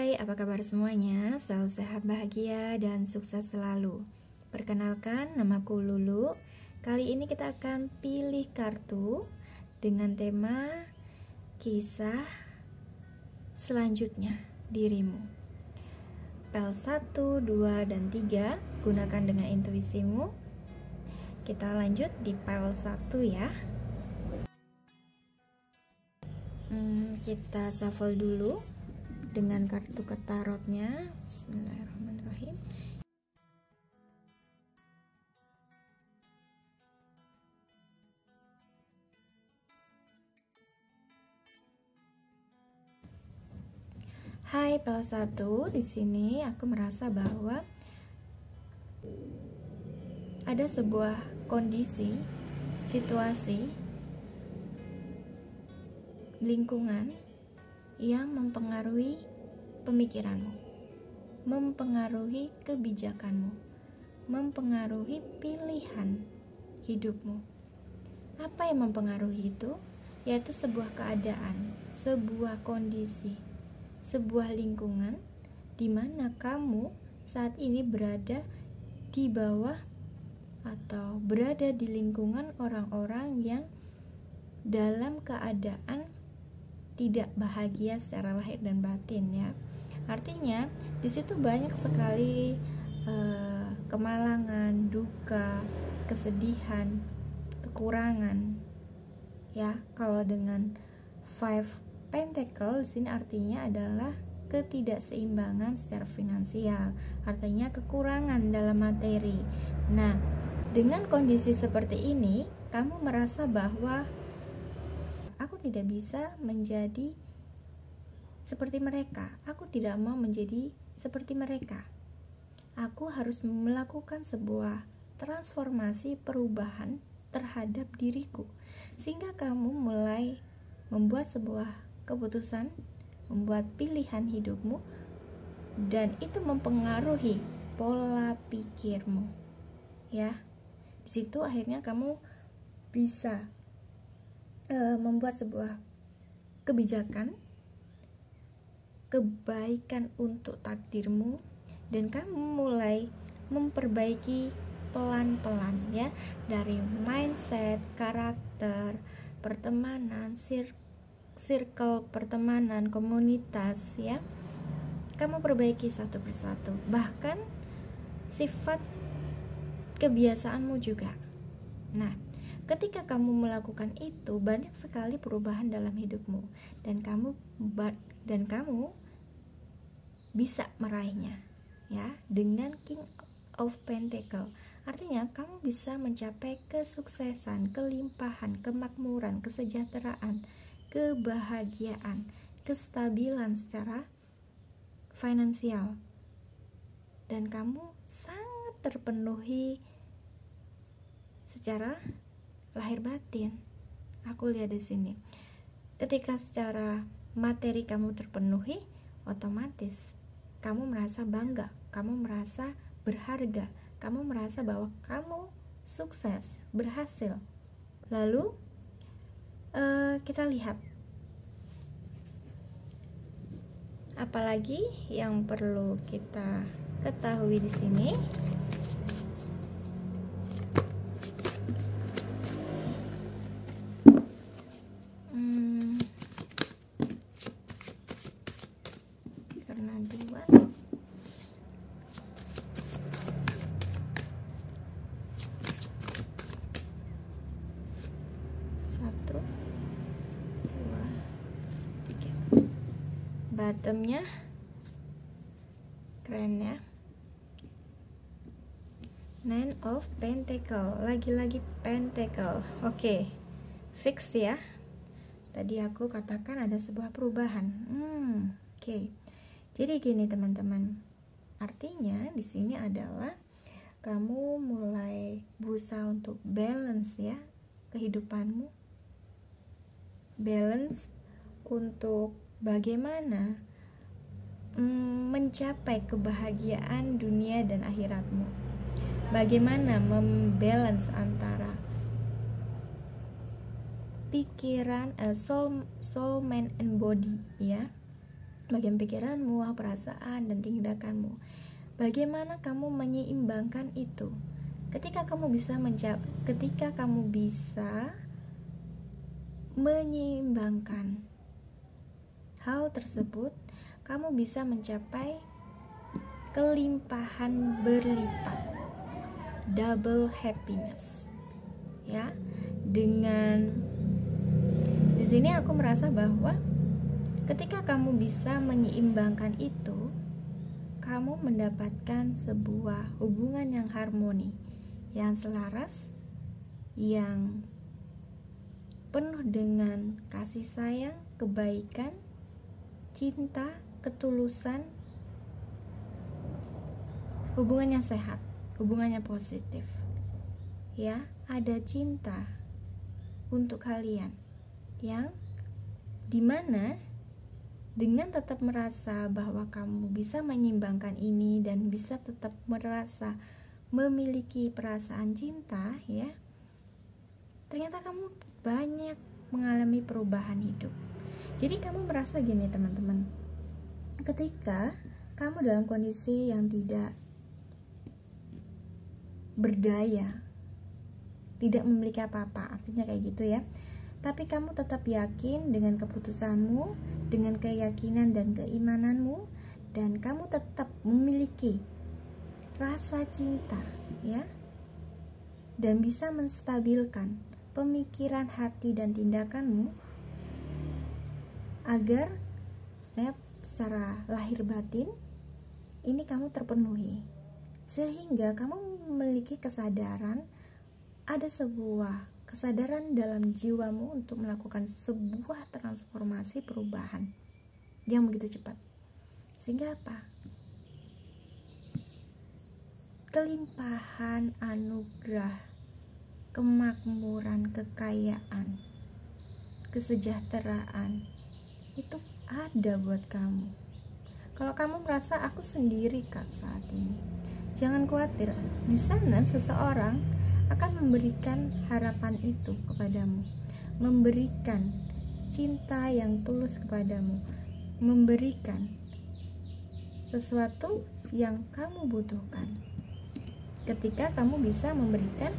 Hai, apa kabar semuanya? Selalu sehat, bahagia, dan sukses selalu. Perkenalkan, namaku Lulu. Kali ini kita akan pilih kartu dengan tema kisah selanjutnya dirimu. Pel 1, 2, dan 3 gunakan dengan intuisimu. Kita lanjut di pel 1 ya. Kita shuffle dulu dengan kartu tarotnya. Bismillahirrahmanirrahim. Hai pel 1, di sini aku merasa bahwa ada sebuah kondisi, situasi, lingkungan yang mempengaruhi pemikiranmu, mempengaruhi kebijakanmu, mempengaruhi pilihan hidupmu. Apa yang mempengaruhi itu? Yaitu sebuah keadaan, sebuah kondisi, sebuah lingkungan di mana kamu saat ini berada di bawah atau berada di lingkungan orang-orang yang dalam keadaan tidak bahagia secara lahir dan batin ya. Artinya di situ banyak sekali kemalangan, duka, kesedihan, kekurangan. Ya, kalau dengan Five Pentacle di sini artinya adalah ketidakseimbangan secara finansial, artinya kekurangan dalam materi. Nah, dengan kondisi seperti ini, kamu merasa bahwa aku tidak bisa menjadi seperti mereka. Aku tidak mau menjadi seperti mereka. Aku harus melakukan sebuah transformasi perubahan terhadap diriku. Sehingga kamu mulai membuat sebuah keputusan, membuat pilihan hidupmu, dan itu mempengaruhi pola pikirmu. Ya. Di situ akhirnya kamu bisa membuat sebuah kebijakan, kebaikan untuk takdirmu, dan kamu mulai memperbaiki pelan-pelan ya, dari mindset, karakter, pertemanan, circle pertemanan, komunitas ya. Kamu perbaiki satu persatu, bahkan sifat kebiasaanmu juga. Nah, ketika kamu melakukan itu, banyak sekali perubahan dalam hidupmu, dan kamu bisa meraihnya ya dengan King of Pentacle. Artinya kamu bisa mencapai kesuksesan, kelimpahan, kemakmuran, kesejahteraan, kebahagiaan, kestabilan secara finansial, dan kamu sangat terpenuhi secara lahir batin. Aku lihat di sini. Ketika secara materi kamu terpenuhi, otomatis kamu merasa bangga, kamu merasa berharga, kamu merasa bahwa kamu sukses, berhasil. Lalu kita lihat apalagi yang perlu kita ketahui di sini. Bottomnya keren ya, Nine of Pentacle, lagi-lagi Pentacle. Oke, fix ya. Tadi aku katakan ada sebuah perubahan. Oke. Jadi gini teman-teman, artinya di sini adalah kamu mulai berusaha untuk balance ya kehidupanmu, balance untuk bagaimana mencapai kebahagiaan dunia dan akhiratmu. Bagaimana membalance antara pikiran, soul, mind and body ya. bagian pikiranmu, perasaan, dan tindakanmu. Bagaimana kamu menyeimbangkan itu? Ketika kamu bisa menyeimbangkan hal tersebut, kamu bisa mencapai kelimpahan berlipat, double happiness. Ya, dengan di sini aku merasa bahwa ketika kamu bisa menyeimbangkan itu, kamu mendapatkan sebuah hubungan yang harmoni, yang selaras, yang penuh dengan kasih sayang, kebaikan, cinta, ketulusan, hubungannya sehat, hubungannya positif. Ya, ada cinta untuk kalian yang dimana dengan tetap merasa bahwa kamu bisa menyeimbangkan ini dan bisa tetap merasa memiliki perasaan cinta, ya, ternyata kamu banyak mengalami perubahan hidup. Jadi kamu merasa gini teman-teman, ketika kamu dalam kondisi yang tidak berdaya, tidak memiliki apa-apa, artinya kayak gitu ya, tapi kamu tetap yakin dengan keputusanmu, dengan keyakinan dan keimananmu, dan kamu tetap memiliki rasa cinta, ya, dan bisa menstabilkan pemikiran, hati, dan tindakanmu agar secara lahir batin ini kamu terpenuhi, sehingga kamu memiliki kesadaran, ada sebuah kesadaran dalam jiwamu untuk melakukan sebuah transformasi perubahan yang begitu cepat. Sehingga apa? Kelimpahan anugerah, kemakmuran, kekayaan, kesejahteraan itu ada buat kamu. Kalau kamu merasa aku sendiri Kak saat ini, jangan khawatir. Di sana seseorang akan memberikan harapan itu kepadamu, memberikan cinta yang tulus kepadamu, memberikan sesuatu yang kamu butuhkan. Ketika kamu bisa memberikan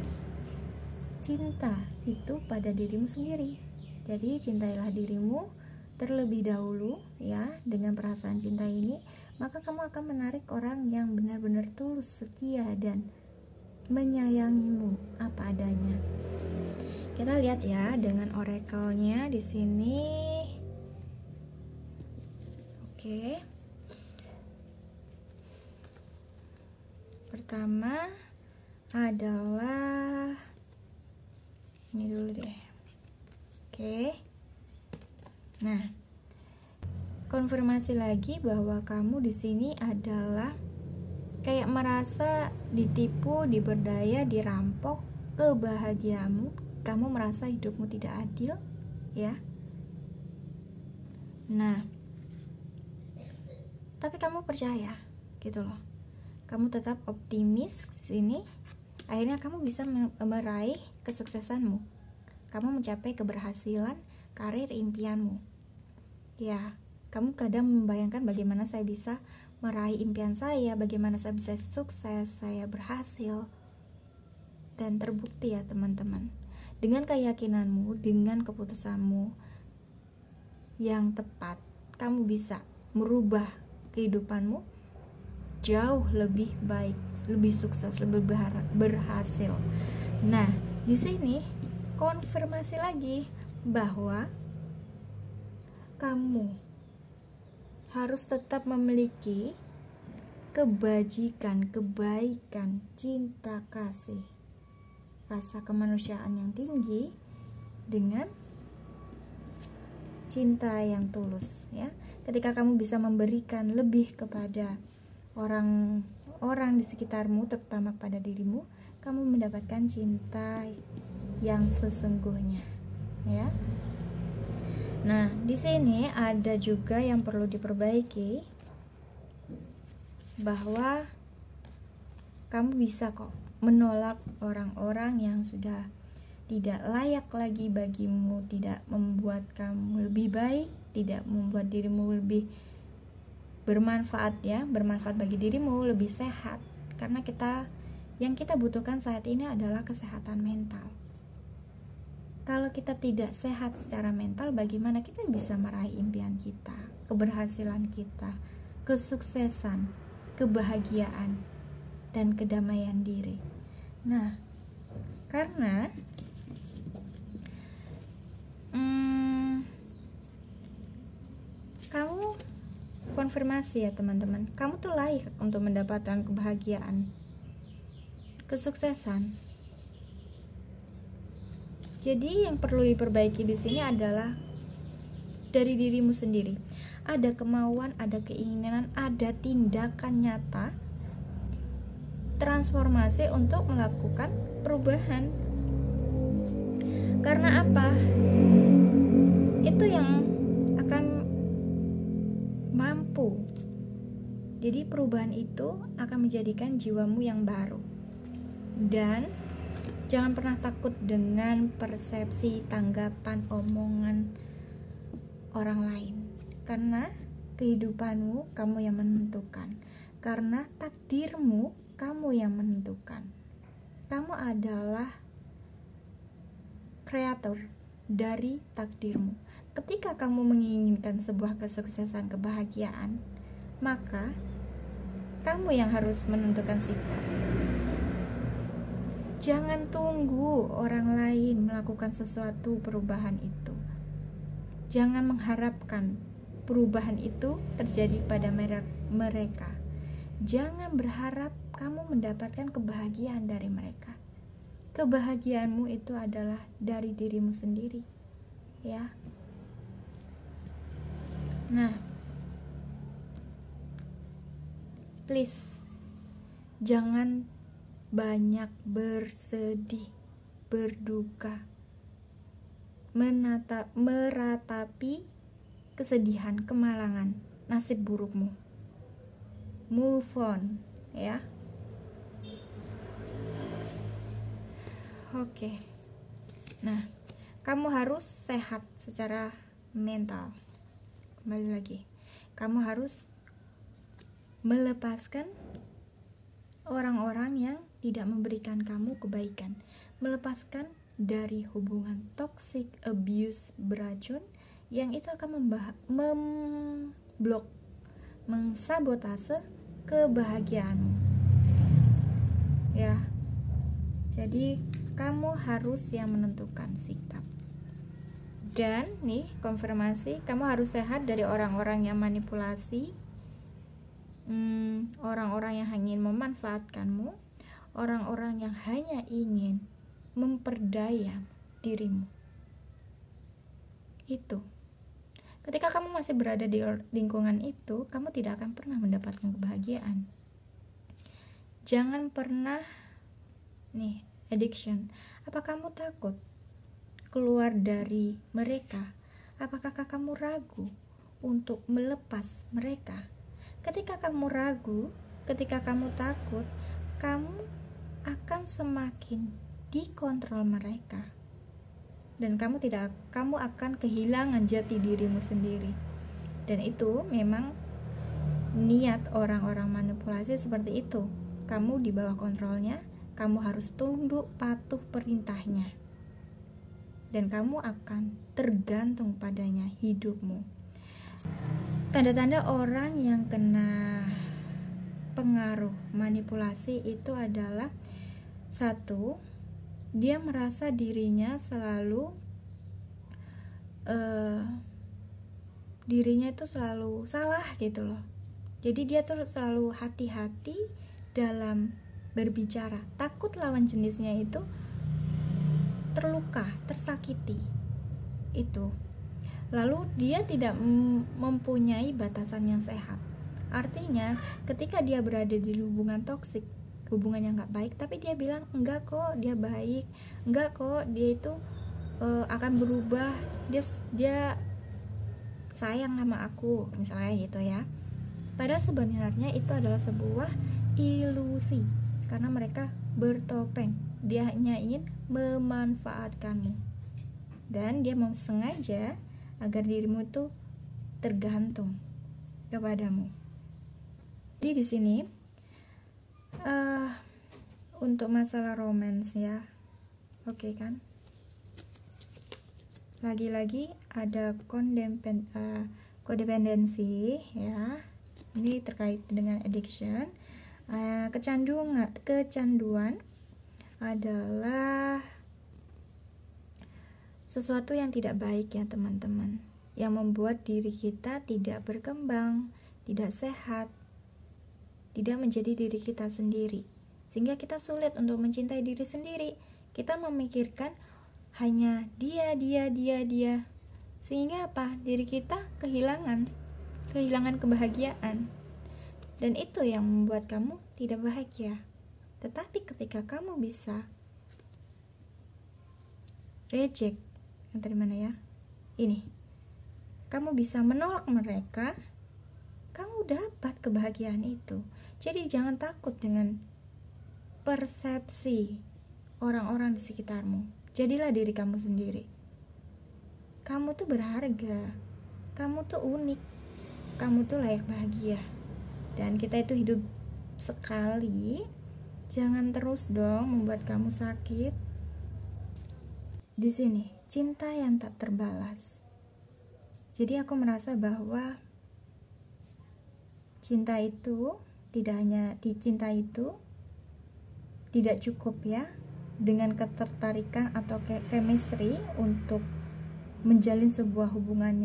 cinta itu pada dirimu sendiri. Jadi cintailah dirimu terlebih dahulu, ya, dengan perasaan cinta ini, maka kamu akan menarik orang yang benar-benar tulus, setia, dan menyayangimu apa adanya. Kita lihat ya dengan oracle-nya di sini. Oke. Pertama adalah ini dulu deh. Oke. Nah, konfirmasi lagi bahwa kamu di sini adalah kayak merasa ditipu, diberdaya, dirampok kebahagiaanmu. Kamu merasa hidupmu tidak adil, ya. Nah, tapi kamu percaya, gitu loh. Kamu tetap optimis di sini. Akhirnya kamu bisa meraih kesuksesanmu. Kamu mencapai keberhasilan karir impianmu. Ya, kamu kadang membayangkan bagaimana saya bisa meraih impian saya, bagaimana saya bisa sukses, saya berhasil, dan terbukti ya teman-teman. Dengan keyakinanmu, dengan keputusanmu yang tepat, kamu bisa merubah kehidupanmu jauh lebih baik, lebih sukses, lebih berhasil. Nah, di sini konfirmasi lagi bahwa kamu harus tetap memiliki kebajikan, kebaikan, cinta kasih, rasa kemanusiaan yang tinggi dengan cinta yang tulus, ya. Ketika kamu bisa memberikan lebih kepada orang-orang di sekitarmu, terutama pada dirimu, kamu mendapatkan cinta yang sesungguhnya, ya. Nah, di sini ada juga yang perlu diperbaiki, bahwa kamu bisa kok menolak orang-orang yang sudah tidak layak lagi bagimu, tidak membuat kamu lebih baik, tidak membuat dirimu lebih bermanfaat ya, bermanfaat bagi dirimu, lebih sehat. Karena yang kita butuhkan saat ini adalah kesehatan mental. Kalau kita tidak sehat secara mental, bagaimana kita bisa meraih impian kita, keberhasilan kita, kesuksesan, kebahagiaan, dan kedamaian diri. Nah, karena kamu konfirmasi ya teman-teman, kamu tuh layak untuk mendapatkan kebahagiaan, kesuksesan. Jadi yang perlu diperbaiki di sini adalah dari dirimu sendiri. Ada kemauan, ada keinginan, ada tindakan nyata transformasi untuk melakukan perubahan. Karena apa? Itu yang akan mampu. Jadi perubahan itu akan menjadikan jiwamu yang baru. Dan jangan pernah takut dengan persepsi, tanggapan, omongan orang lain. Karena kehidupanmu kamu yang menentukan. Karena takdirmu kamu yang menentukan. Kamu adalah kreator dari takdirmu. Ketika kamu menginginkan sebuah kesuksesan, kebahagiaan, maka kamu yang harus menentukan sikap. Jangan tunggu orang lain melakukan sesuatu perubahan itu. Jangan mengharapkan perubahan itu terjadi pada mereka. Jangan berharap kamu mendapatkan kebahagiaan dari mereka. Kebahagiaanmu itu adalah dari dirimu sendiri, ya. Nah, please jangan banyak bersedih, berduka, meratapi kesedihan, kemalangan, nasib burukmu. Move on, ya. Oke. Nah, kamu harus sehat secara mental. Kembali lagi, kamu harus melepaskan orang-orang yang tidak memberikan kamu kebaikan, melepaskan dari hubungan toxic, abuse, beracun yang itu akan memblok, mengsabotase kebahagiaanmu, ya. Jadi kamu harus yang menentukan sikap. Dan nih konfirmasi, kamu harus sehat dari orang-orang yang manipulasi, orang-orang yang ingin memanfaatkanmu, orang-orang yang hanya ingin memperdaya dirimu. Itu. Ketika kamu masih berada di lingkungan itu, kamu tidak akan pernah mendapatkan kebahagiaan. Jangan pernah addiction. Apa kamu takut keluar dari mereka? Apakah kamu ragu untuk melepas mereka? Ketika kamu ragu, ketika kamu takut, kamu akan semakin dikontrol mereka. Dan kamu akan kehilangan jati dirimu sendiri. Dan itu memang niat orang-orang manipulasi seperti itu. Kamu di bawah kontrolnya, kamu harus tunduk patuh perintahnya. Dan kamu akan tergantung padanya hidupmu. Tanda-tanda orang yang kena pengaruh manipulasi itu adalah: 1, dia merasa dirinya selalu salah gitu loh. Jadi dia tuh selalu hati-hati dalam berbicara, takut lawan jenisnya itu terluka, tersakiti. Itu. Lalu dia tidak mempunyai batasan yang sehat. Artinya ketika dia berada di hubungan toksik, hubungan yang gak baik, tapi dia bilang enggak kok dia baik, enggak kok dia itu akan berubah, dia sayang sama aku, misalnya gitu ya. Padahal sebenarnya itu adalah sebuah ilusi, karena mereka bertopeng. Dia hanya ingin memanfaatkanmu, dan dia mau sengaja agar dirimu itu tergantung kepadamu. Jadi di sini untuk masalah romance ya, oke kan? Lagi-lagi ada kodependensi ya. Ini terkait dengan addiction. Kecanduan adalah sesuatu yang tidak baik ya teman-teman, yang membuat diri kita tidak berkembang, tidak sehat, tidak menjadi diri kita sendiri, sehingga kita sulit untuk mencintai diri sendiri. Kita memikirkan hanya dia, sehingga apa? Diri kita kehilangan kebahagiaan, dan itu yang membuat kamu tidak bahagia. Tetapi ketika kamu bisa reject, yang tadi mana ya? Ini, kamu bisa menolak mereka, kamu dapat kebahagiaan itu. Jadi jangan takut dengan persepsi orang-orang di sekitarmu. Jadilah diri kamu sendiri. Kamu tuh berharga, kamu tuh unik, kamu tuh layak bahagia. Dan kita itu hidup sekali, jangan terus dong membuat kamu sakit. Di sini, cinta yang tak terbalas. Jadi aku merasa bahwa cinta itu tidak cukup ya dengan ketertarikan atau chemistry untuk menjalin sebuah hubungan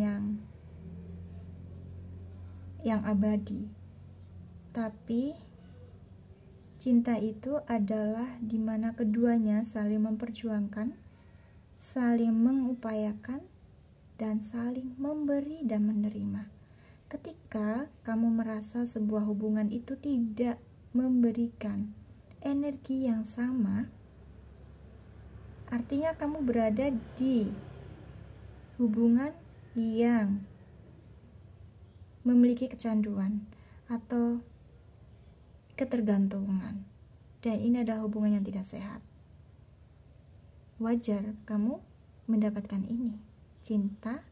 yang abadi. Tapi cinta itu adalah dimana keduanya saling memperjuangkan, saling mengupayakan, dan saling memberi dan menerima. Ketika kamu merasa sebuah hubungan itu tidak memberikan energi yang sama, artinya kamu berada di hubungan yang memiliki kecanduan atau ketergantungan, dan ini adalah hubungan yang tidak sehat. Wajar kamu mendapatkan ini, cinta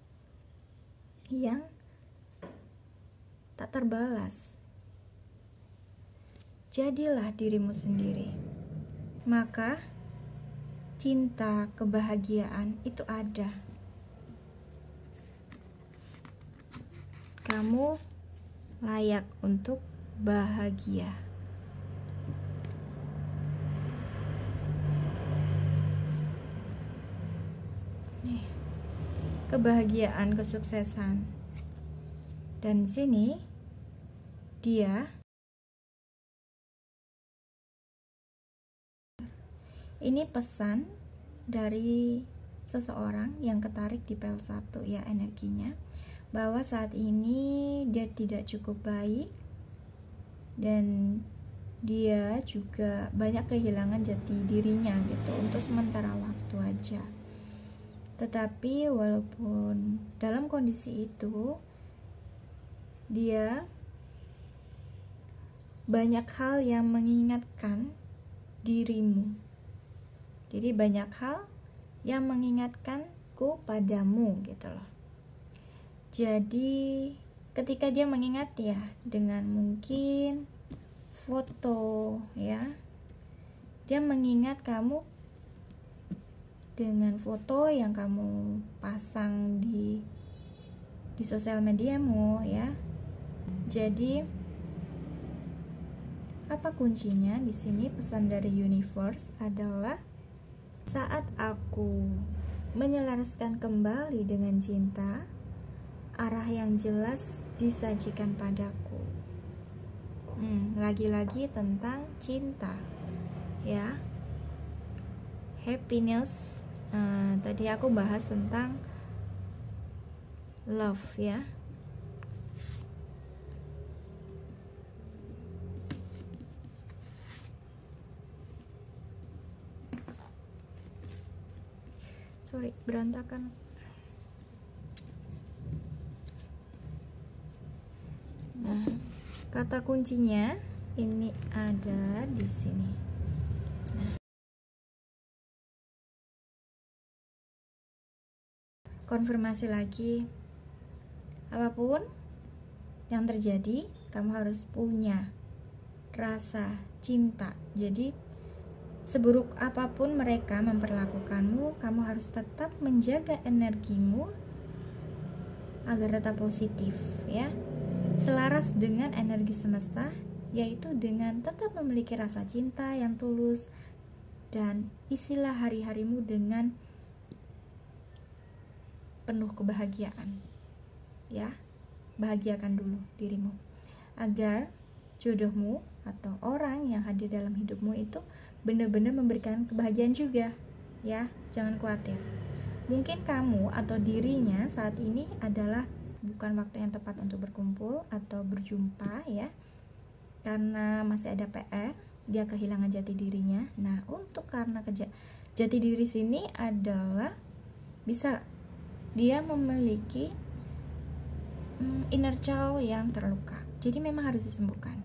yang tak terbalas. Jadilah dirimu sendiri, maka cinta, kebahagiaan itu ada. Kamu layak untuk bahagia. Nih, kebahagiaan, kesuksesan. Dan sini dia ini pesan dari seseorang yang ketarik di PL1 ya, energinya, bahwa saat ini dia tidak cukup baik dan dia juga banyak kehilangan jati dirinya gitu untuk sementara waktu aja. Tetapi walaupun dalam kondisi itu, dia banyak hal yang mengingatkan dirimu. Jadi banyak hal yang mengingatkanku padamu gitu loh. Jadi ketika dia mengingat ya dengan mungkin foto ya, dia mengingat kamu dengan foto yang kamu pasang di sosial mediamu ya. Jadi apa kuncinya di sini? Pesan dari universe adalah saat aku menyelaraskan kembali dengan cinta, arah yang jelas disajikan padaku. Lagi-lagi tentang cinta ya, happiness. Tadi aku bahas tentang love ya. Sorry, berantakan. Nah, kata kuncinya ini ada di sini. Nah, konfirmasi lagi, apapun yang terjadi, kamu harus punya rasa cinta. Jadi seburuk apapun mereka memperlakukanmu, kamu harus tetap menjaga energimu agar tetap positif ya, selaras dengan energi semesta, yaitu dengan tetap memiliki rasa cinta yang tulus, dan isilah hari-harimu dengan penuh kebahagiaan ya. Bahagiakan dulu dirimu agar jodohmu atau orang yang hadir dalam hidupmu itu benar-benar memberikan kebahagiaan juga ya. Jangan khawatir, mungkin kamu atau dirinya saat ini adalah bukan waktu yang tepat untuk berkumpul atau berjumpa ya, karena masih ada PR, dia kehilangan jati dirinya. Nah, untuk karena jati diri sini adalah bisa dia memiliki inner child yang terluka, jadi memang harus disembuhkan.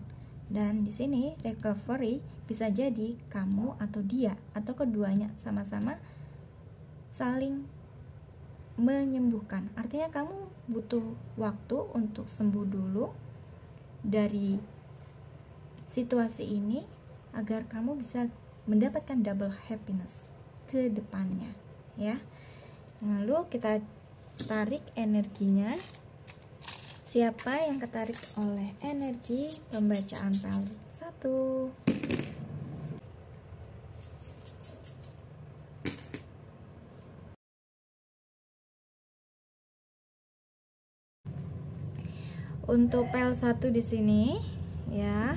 Dan di sini recovery bisa jadi kamu atau dia atau keduanya sama-sama saling menyembuhkan. Artinya kamu butuh waktu untuk sembuh dulu dari situasi ini agar kamu bisa mendapatkan double happiness ke depannya ya. Lalu kita tarik energinya. Siapa yang ketarik oleh energi pembacaan PEL 1? Untuk PEL 1 di sini ya.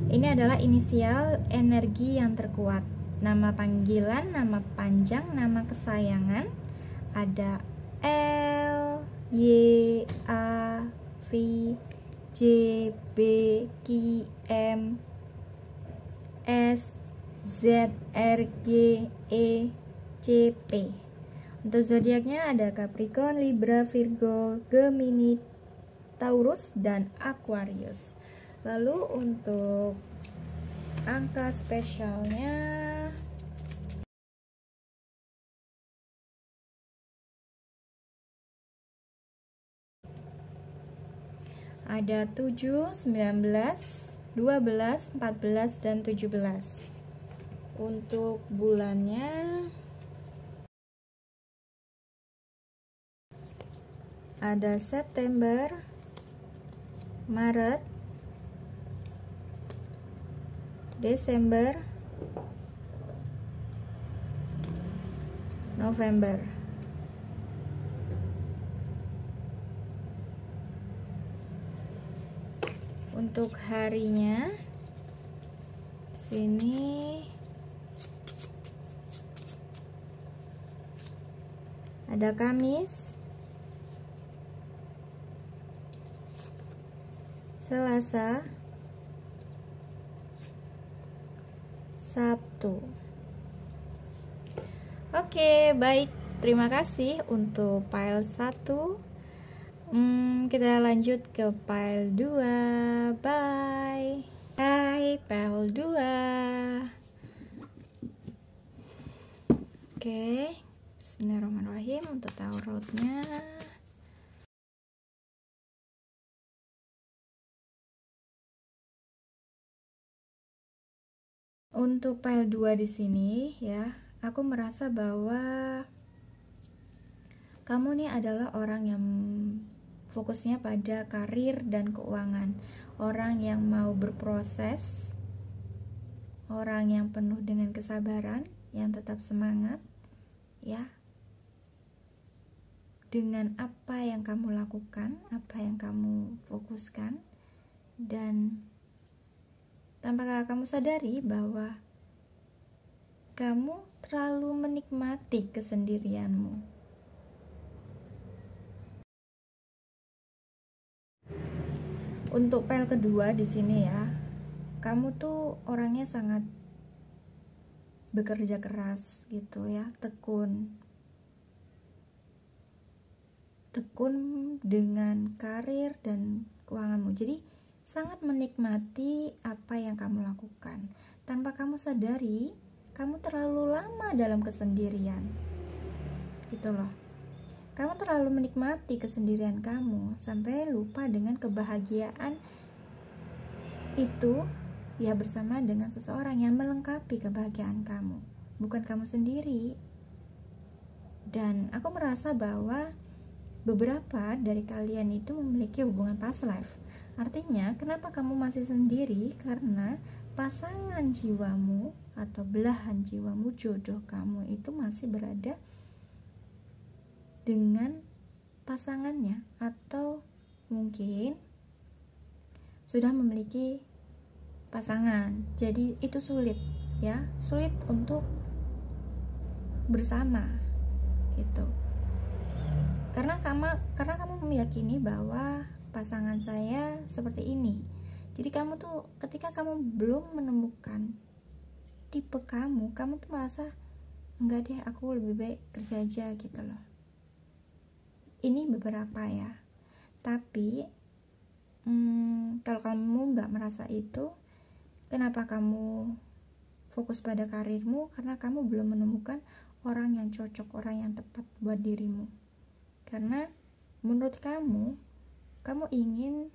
Ini adalah inisial energi yang terkuat. Nama panggilan, nama panjang, nama kesayangan. Ada L, Y, A, V, J, B, Q, M, S, Z, R, G, E, C, P. Untuk zodiaknya ada Capricorn, Libra, Virgo, Gemini, Taurus, dan Aquarius. Lalu untuk angka spesialnya ada 7, 19, 12, 14, dan 17. Untuk bulannya ada September, Maret, Desember, November. Untuk harinya sini ada Kamis, Selasa, Sabtu. Oke, baik. Terima kasih untuk file 1. Kita lanjut ke file 2. Bye. Hai, file 2. Oke. Bismillahirrahmanirrahim untuk tarotnya. Untuk file 2 di sini ya, aku merasa bahwa kamu nih adalah orang yang fokusnya pada karir dan keuangan, orang yang mau berproses, orang yang penuh dengan kesabaran, yang tetap semangat ya dengan apa yang kamu lakukan, apa yang kamu fokuskan, dan tanpa kamu sadari bahwa kamu terlalu menikmati kesendirianmu. Untuk pel kedua di sini ya, kamu tuh orangnya sangat bekerja keras gitu ya, tekun dengan karir dan keuanganmu. Jadi sangat menikmati apa yang kamu lakukan. Tanpa kamu sadari, kamu terlalu lama dalam kesendirian gitu loh. Kamu terlalu menikmati kesendirian kamu sampai lupa dengan kebahagiaan itu ya bersama dengan seseorang yang melengkapi kebahagiaan kamu, bukan kamu sendiri. Dan aku merasa bahwa beberapa dari kalian itu memiliki hubungan past life. Artinya, kenapa kamu masih sendiri? Karena pasangan jiwamu atau belahan jiwamu, jodoh kamu itu masih berada dengan pasangannya, atau mungkin sudah memiliki pasangan. Jadi itu sulit ya, sulit untuk bersama gitu. Karena kamu meyakini bahwa pasangan saya seperti ini. Jadi kamu tuh ketika kamu belum menemukan tipe kamu tuh merasa enggak deh, aku lebih baik kerja aja gitu loh. Ini beberapa ya. Tapi kalau kamu nggak merasa itu, kenapa kamu fokus pada karirmu? Karena kamu belum menemukan orang yang cocok, orang yang tepat buat dirimu. Karena menurut kamu ingin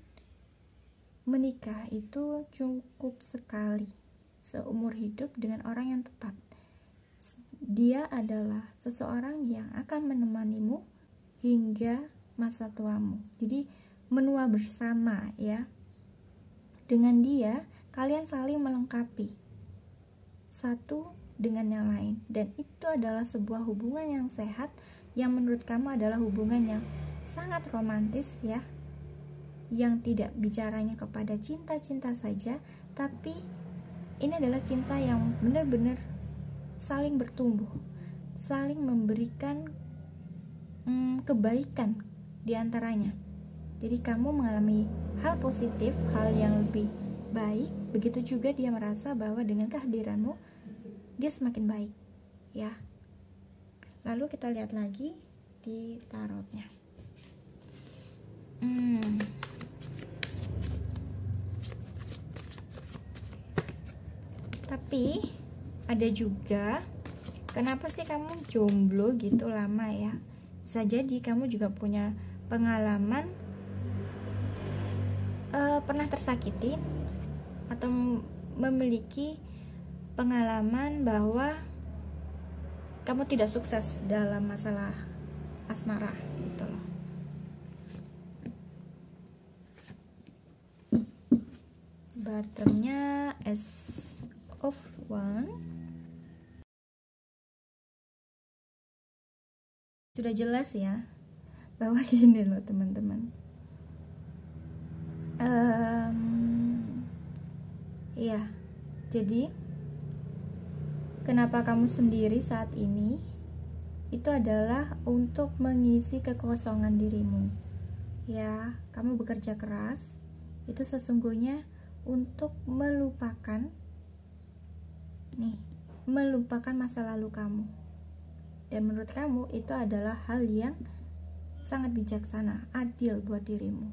menikah itu cukup sekali seumur hidup dengan orang yang tepat. Dia adalah seseorang yang akan menemanimu hingga masa tuamu. Jadi menua bersama ya. Dengan dia kalian saling melengkapi satu dengan yang lain, dan itu adalah sebuah hubungan yang sehat, yang menurut kamu adalah hubungan yang sangat romantis ya, yang tidak bicaranya kepada cinta-cinta saja, tapi ini adalah cinta yang benar-benar saling bertumbuh, saling memberikan kebaikan di antaranya. Jadi kamu mengalami hal positif, hal yang lebih baik, begitu juga dia merasa bahwa dengan kehadiranmu dia semakin baik ya. Lalu kita lihat lagi di tarotnya. Tapi ada juga, kenapa sih kamu jomblo gitu lama ya? Bisa jadi kamu juga punya pengalaman pernah tersakiti atau memiliki pengalaman bahwa kamu tidak sukses dalam masalah asmara gitu loh. Bottomnya Ace of Wands. Sudah jelas ya bahwa gini loh teman-teman. Iya, jadi kenapa kamu sendiri saat ini? Itu adalah untuk mengisi kekosongan dirimu. Ya, kamu bekerja keras itu sesungguhnya untuk melupakan masa lalu kamu. Dan menurut kamu itu adalah hal yang sangat bijaksana, adil buat dirimu.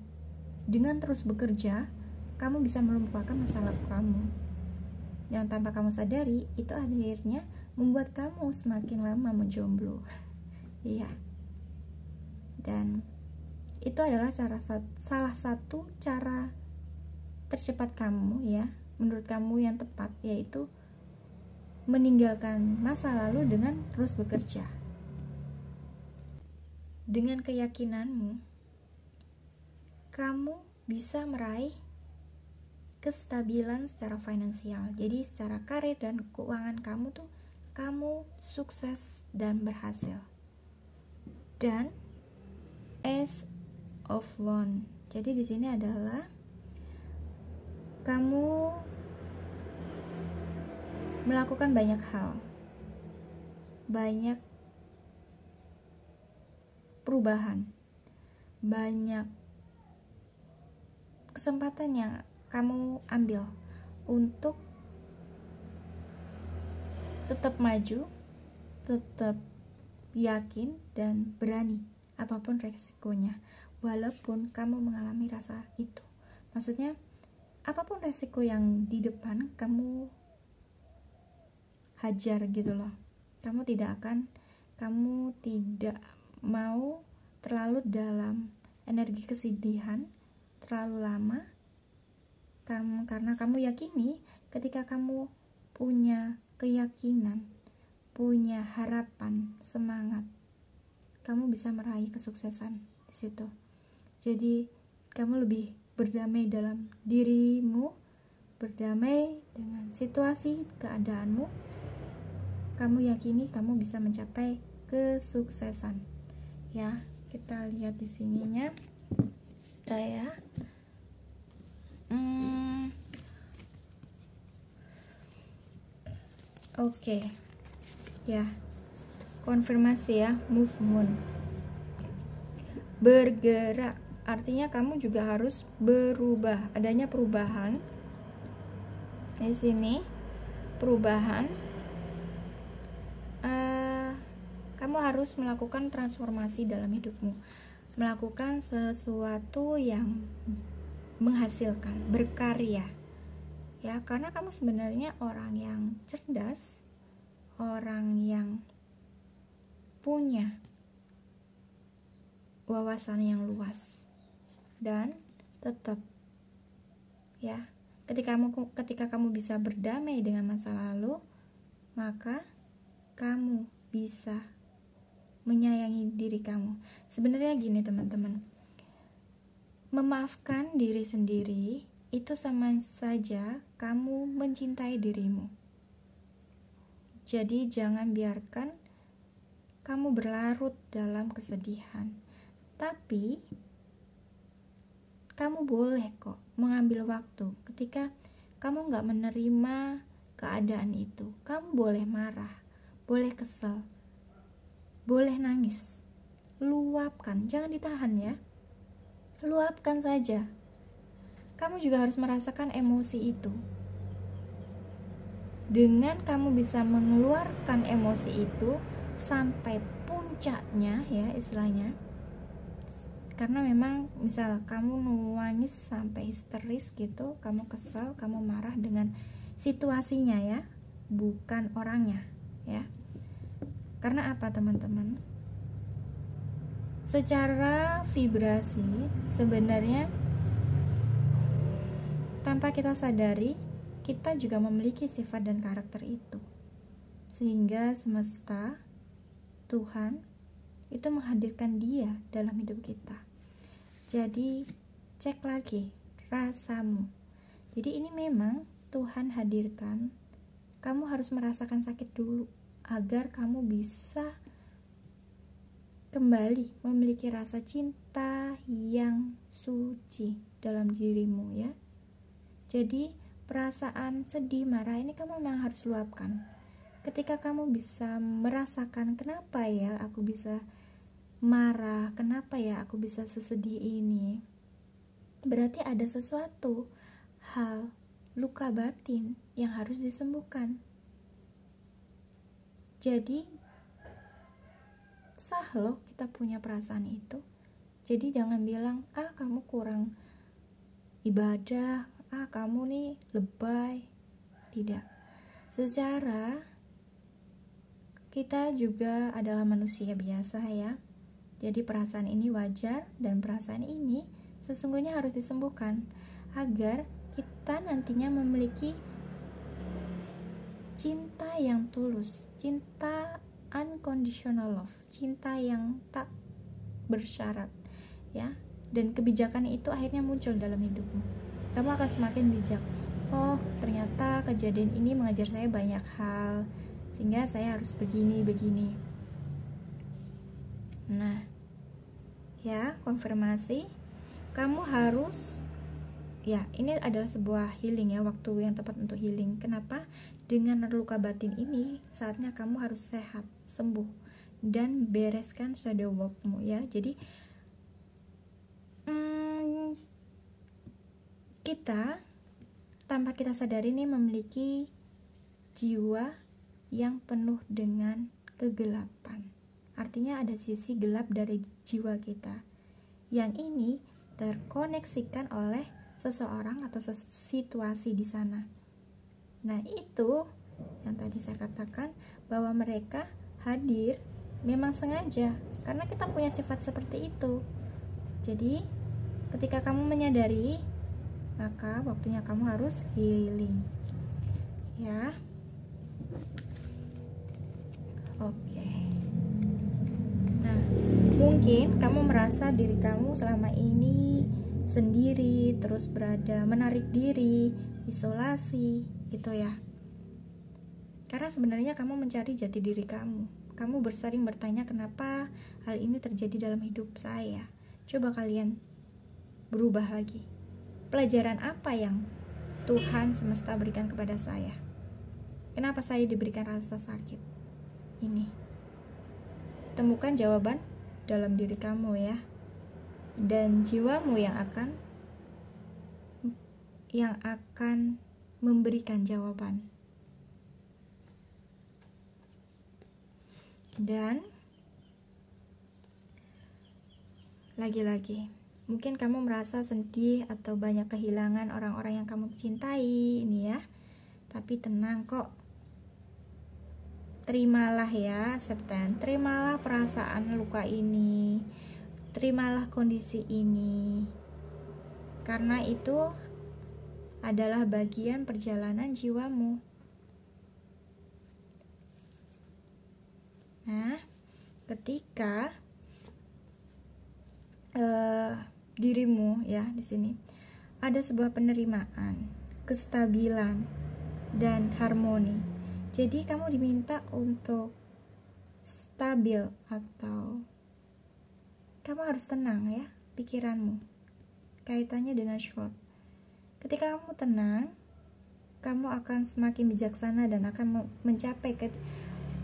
Dengan terus bekerja, kamu bisa melupakan masa lalu kamu. Yang tanpa kamu sadari, itu akhirnya membuat kamu semakin lama menjomblo. Iya. Dan itu adalah salah satu cara tercepat kamu ya, menurut kamu yang tepat, yaitu meninggalkan masa lalu dengan terus bekerja. Dengan keyakinanmu, kamu bisa meraih kestabilan secara finansial. Jadi secara karir dan keuangan kamu tuh kamu sukses dan berhasil. Dan Ace of Wands. Jadi di sini adalah kamu melakukan banyak hal, banyak perubahan, banyak kesempatan yang kamu ambil untuk tetap maju, tetap yakin dan berani apapun resikonya, walaupun kamu mengalami rasa itu. Maksudnya apapun resiko yang di depan kamu hajar gitu loh. Kamu tidak mau terlalu dalam energi kesedihan terlalu lama, karena kamu yakini ketika kamu punya keyakinan, punya harapan, semangat, kamu bisa meraih kesuksesan di situ. Jadi kamu lebih berdamai dalam dirimu, berdamai dengan situasi keadaanmu. Kamu yakini kamu bisa mencapai kesuksesan. Ya, kita lihat di sininya. Ya. Oke. Ya. Konfirmasi ya, move moon. Bergerak, artinya kamu juga harus berubah. Adanya perubahan. Di sini perubahan. Kamu harus melakukan transformasi dalam hidupmu, melakukan sesuatu yang menghasilkan, berkarya, ya, karena kamu sebenarnya orang yang cerdas, orang yang punya wawasan yang luas, dan tetap, ya, ketika kamu bisa berdamai dengan masa lalu, maka kamu bisa menyayangi diri kamu. Sebenarnya gini teman-teman, memaafkan diri sendiri itu sama saja kamu mencintai dirimu. Jadi jangan biarkan kamu berlarut dalam kesedihan, tapi kamu boleh kok mengambil waktu ketika kamu gak menerima keadaan itu. Kamu boleh marah, boleh kesel, boleh nangis, luapkan, jangan ditahan ya, luapkan saja. Kamu juga harus merasakan emosi itu. Dengan kamu bisa mengeluarkan emosi itu sampai puncaknya ya istilahnya, karena memang misal kamu nangis sampai histeris gitu, kamu kesal, kamu marah dengan situasinya ya, bukan orangnya ya. Karena apa teman-teman? Secara vibrasi sebenarnya tanpa kita sadari, kita juga memiliki sifat dan karakter itu. Sehingga semesta, Tuhan itu menghadirkan dia dalam hidup kita. Jadi cek lagi rasamu. Jadi ini memang Tuhan hadirkan, kamu harus merasakan sakit dulu agar kamu bisa kembali memiliki rasa cinta yang suci dalam dirimu ya. Jadi perasaan sedih, marah ini kamu memang harus luapkan. Ketika kamu bisa merasakan kenapa ya aku bisa marah, kenapa ya aku bisa sesedih ini, berarti ada sesuatu hal luka batin yang harus disembuhkan. Jadi sah loh kita punya perasaan itu. Jadi jangan bilang kamu kurang ibadah, kamu nih lebay. Tidak. Secara kita juga adalah manusia biasa ya. Jadi perasaan ini wajar, dan perasaan ini sesungguhnya harus disembuhkan agar kita nantinya memiliki cinta yang tulus, cinta unconditional love, cinta yang tak bersyarat ya. Dan kebijakan itu akhirnya muncul dalam hidupmu. Kamu akan semakin bijak. Oh, ternyata kejadian ini mengajar saya banyak hal, sehingga saya harus begini. Nah, ya, konfirmasi. Kamu harus, ya, ini adalah sebuah healing ya, waktu yang tepat untuk healing. Kenapa? Dengan luka batin ini, saatnya kamu harus sehat, sembuh, dan bereskan shadow workmu ya. Jadi kita tanpa kita sadari ini memiliki jiwa yang penuh dengan kegelapan. Artinya ada sisi gelap dari jiwa kita yang ini terkoneksikan oleh seseorang atau situasi di sana. Nah, itu yang tadi saya katakan bahwa mereka hadir memang sengaja karena kita punya sifat seperti itu. Jadi ketika kamu menyadari, maka waktunya kamu harus healing ya. Oke. Nah, mungkin kamu merasa diri kamu selama ini sendiri, terus berada menarik diri, isolasi gitu ya. Karena sebenarnya kamu mencari jati diri kamu. Kamu bersering bertanya, kenapa hal ini terjadi dalam hidup saya? Coba kalian berubah lagi. Pelajaran apa yang Tuhan semesta berikan kepada saya? Kenapa saya diberikan rasa sakit ini? Temukan jawaban dalam diri kamu ya. Dan jiwamu yang akan memberikan jawaban. Dan lagi-lagi, mungkin kamu merasa sedih atau banyak kehilangan orang-orang yang kamu cintai ini ya. Tapi tenang kok. Terimalah ya, Septen. Terimalah perasaan luka ini. Terimalah kondisi ini. Karena itu adalah bagian perjalanan jiwamu. Nah, ketika dirimu ya di sini ada sebuah penerimaan, kestabilan dan harmoni. Jadi kamu diminta untuk stabil atau kamu harus tenang ya pikiranmu. Kaitannya dengan short. Ketika kamu tenang, kamu akan semakin bijaksana dan akan mencapai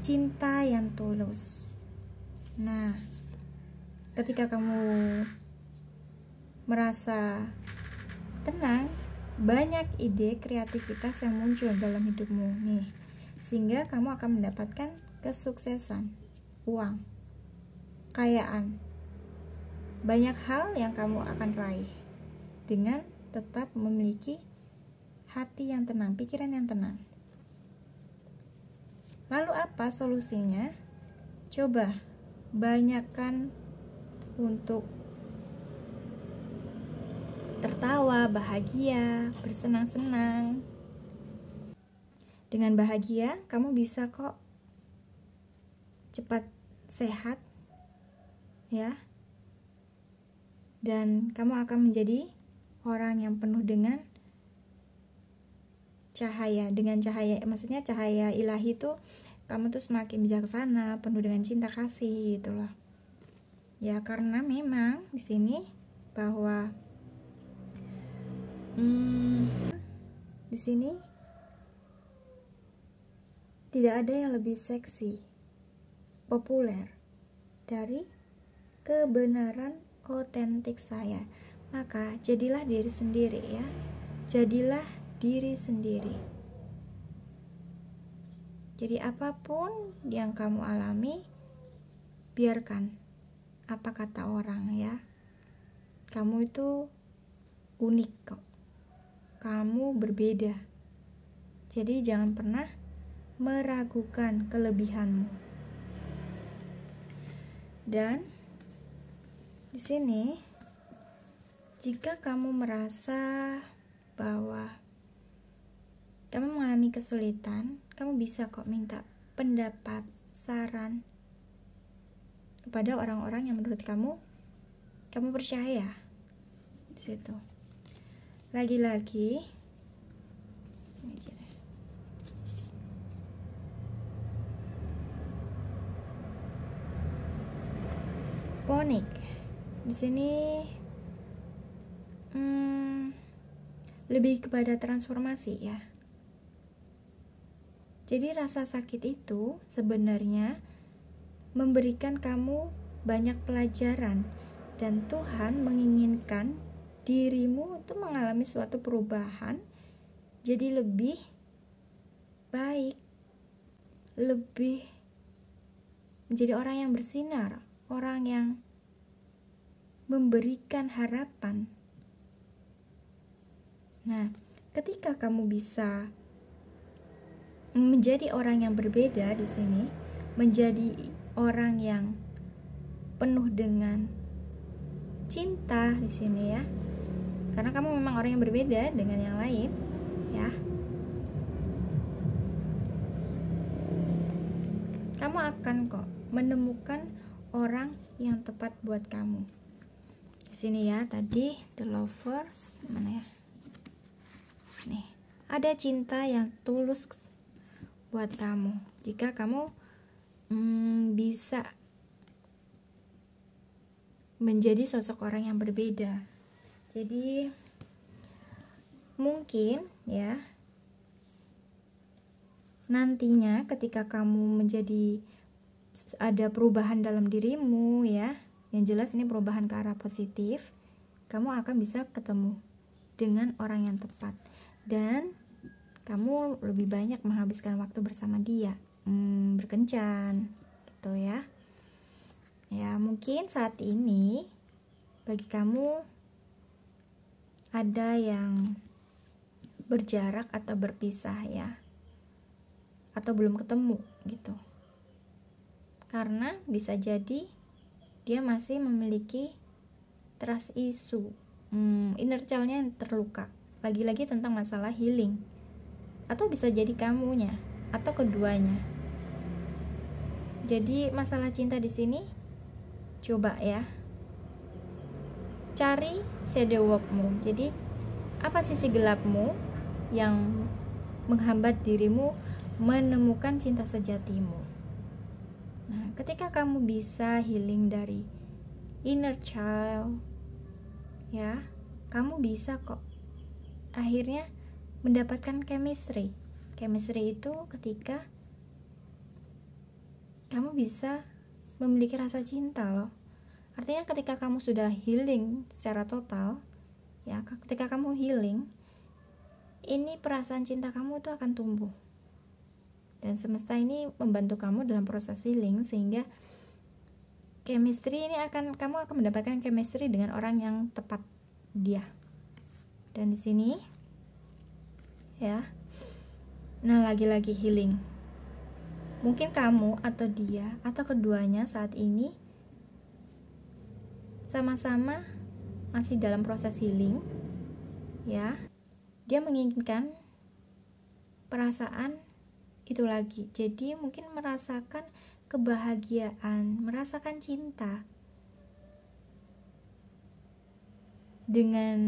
cinta yang tulus. Nah, ketika kamu merasa tenang, banyak ide kreativitas yang muncul dalam hidupmu nih, sehingga kamu akan mendapatkan kesuksesan, uang, kekayaan, banyak hal yang kamu akan raih dengan tetap memiliki hati yang tenang, pikiran yang tenang. Lalu apa solusinya? Coba banyakkan untuk tertawa, bahagia, bersenang-senang. Dengan bahagia, kamu bisa kok cepat sehat ya. Dan kamu akan menjadi orang yang penuh dengan cahaya. Dengan cahaya, maksudnya cahaya ilahi itu kamu tuh semakin bijaksana, penuh dengan cinta kasih gitu loh. Ya karena memang di sini bahwa di sini tidak ada yang lebih seksi, populer dari kebenaran otentik saya. Maka jadilah diri sendiri ya. Jadilah diri sendiri. Jadi apapun yang kamu alami, biarkan apa kata orang ya. Kamu itu unik kok. Kamu berbeda. Jadi jangan pernah meragukan kelebihanmu. Dan di sini jika kamu merasa bahwa kamu mengalami kesulitan, kamu bisa kok minta pendapat, saran kepada orang-orang yang menurut kamu percaya. Di situ. Lagi-lagi ponik. Di sini lebih kepada transformasi ya. Jadi rasa sakit itu sebenarnya memberikan kamu banyak pelajaran dan Tuhan menginginkan dirimu untuk mengalami suatu perubahan jadi lebih baik, lebih menjadi orang yang bersinar, orang yang memberikan harapan. Nah, ketika kamu bisa menjadi orang yang berbeda di sini, menjadi orang yang penuh dengan cinta di sini ya. Karena kamu memang orang yang berbeda dengan yang lain, ya. Kamu akan kok menemukan orang yang tepat buat kamu. Di sini ya, tadi the lovers, mana ya? Nih, ada cinta yang tulus buat kamu. Jika kamu bisa menjadi sosok orang yang berbeda. Jadi mungkin ya, nantinya ketika kamu menjadi ada perubahan dalam dirimu ya, yang jelas ini perubahan ke arah positif, kamu akan bisa ketemu dengan orang yang tepat dan kamu lebih banyak menghabiskan waktu bersama dia, berkencan gitu ya. Ya, mungkin saat ini bagi kamu ada yang berjarak atau berpisah ya, atau belum ketemu gitu. Karena bisa jadi dia masih memiliki trust issue, inner child-nya yang terluka. Lagi-lagi tentang masalah healing. Atau bisa jadi kamunya atau keduanya. Jadi masalah cinta di sini, coba ya, cari shadow workmu. Jadi apa sisi gelapmu yang menghambat dirimu menemukan cinta sejatimu. Nah, ketika kamu bisa healing dari inner child ya, kamu bisa kok akhirnya mendapatkan chemistry. Chemistry itu ketika kamu bisa memiliki rasa cinta loh. Artinya ketika kamu sudah healing secara total ya, ketika kamu healing, ini perasaan cinta kamu tuh akan tumbuh. Dan semesta ini membantu kamu dalam proses healing sehingga chemistry ini kamu akan mendapatkan chemistry dengan orang yang tepat dia. Dan di sini ya. Nah, lagi-lagi healing. Mungkin kamu atau dia atau keduanya saat ini sama-sama masih dalam proses healing ya. Dia menginginkan perasaan itu lagi. Jadi mungkin merasakan kebahagiaan, merasakan cinta dengan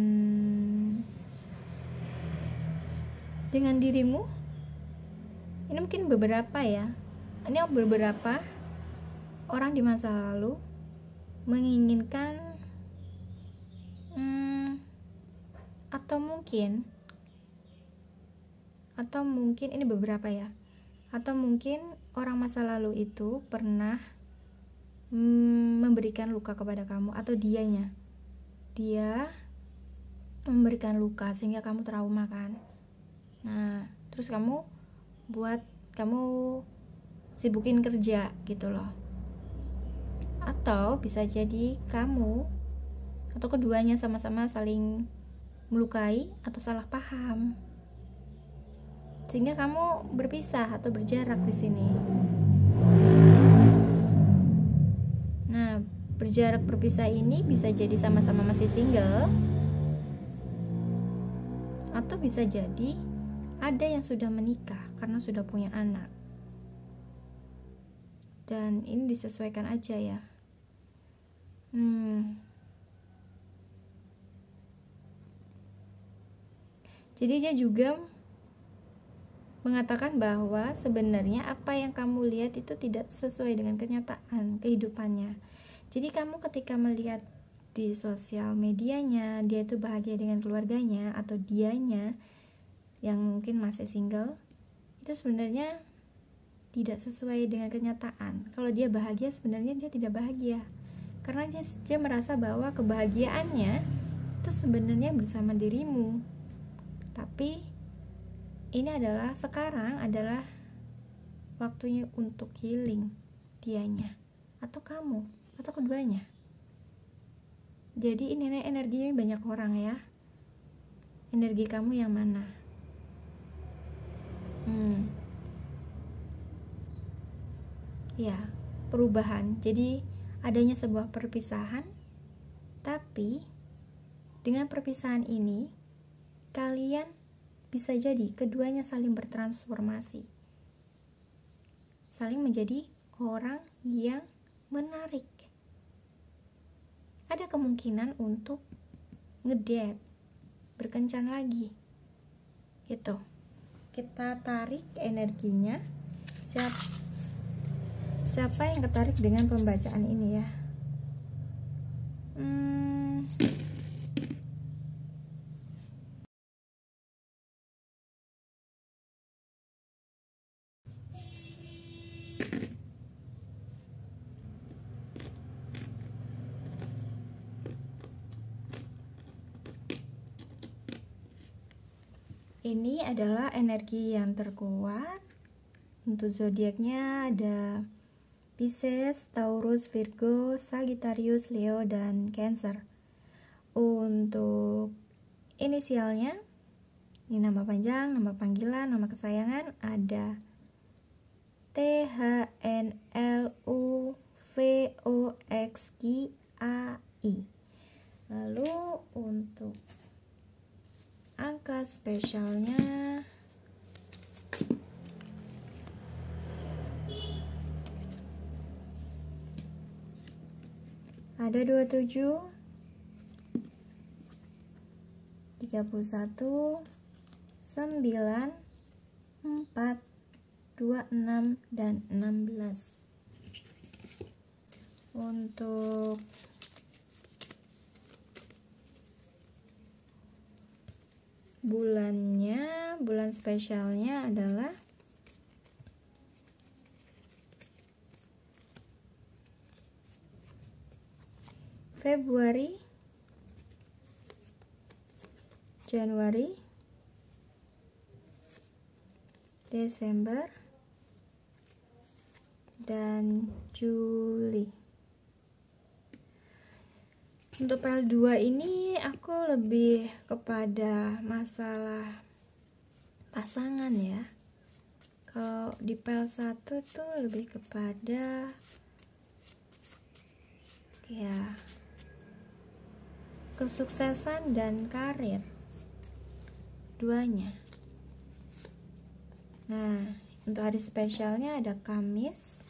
dirimu. Ini mungkin beberapa ya. Ini beberapa orang di masa lalu menginginkan atau mungkin ini beberapa ya. Atau mungkin orang masa lalu itu pernah memberikan luka kepada kamu, atau dia memberikan luka sehingga kamu trauma kan. Nah, terus kamu sibukin kerja gitu loh. Atau bisa jadi kamu atau keduanya sama-sama saling melukai atau salah paham, sehingga kamu berpisah atau berjarak di sini. Nah, berjarak berpisah ini bisa jadi sama-sama masih single, atau bisa jadi ada yang sudah menikah karena sudah punya anak. Dan ini disesuaikan aja ya. Jadi dia juga mengatakan bahwa sebenarnya apa yang kamu lihat itu tidak sesuai dengan kenyataan kehidupannya. Jadi kamu ketika melihat di sosial medianya dia itu bahagia dengan keluarganya, atau dianya yang mungkin masih single, itu sebenarnya tidak sesuai dengan kenyataan. Kalau dia bahagia, sebenarnya dia tidak bahagia, karena dia merasa bahwa kebahagiaannya itu sebenarnya bersama dirimu. Tapi ini sekarang adalah waktunya untuk healing dianya, atau kamu, atau keduanya. Jadi ini energinya banyak orang ya. Energi kamu yang mana? Ya, perubahan. Jadi adanya sebuah perpisahan, tapi dengan perpisahan ini kalian bisa jadi keduanya saling bertransformasi, saling menjadi orang yang menarik. Ada kemungkinan untuk ngedate, berkencan lagi gitu. Kita tarik energinya. Siapa yang tertarik dengan pembacaan ini ya? Ini adalah energi yang terkuat. Untuk zodiaknya ada Pisces, Taurus, Virgo, Sagittarius, Leo, dan Cancer. Untuk inisialnya, ini nama panjang, nama panggilan, nama kesayangan, ada THNLUVOXQAI. Lalu untuk angka spesialnya ada 27, 31, 9, 4, 26, dan 16. Untuk bulan spesialnya adalah Februari, Januari, Desember, dan Juli. Untuk PL2 ini aku lebih kepada masalah pasangan ya. Kalau di PL1 tuh lebih kepada ya kesuksesan dan karir, duanya. Nah, untuk hari spesialnya ada Kamis,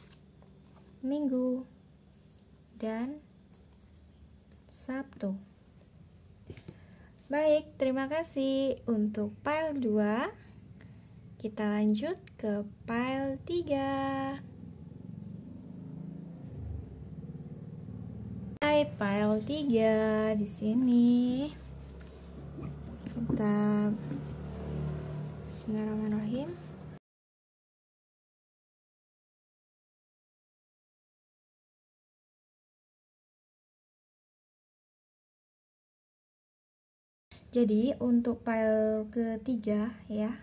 Minggu, dan Sabtu. Baik, terima kasih untuk file 2. Kita lanjut ke file 3. Hai, file 3 di sini. Kita Bismillahirrahmanirrahim. Jadi untuk file ketiga ya,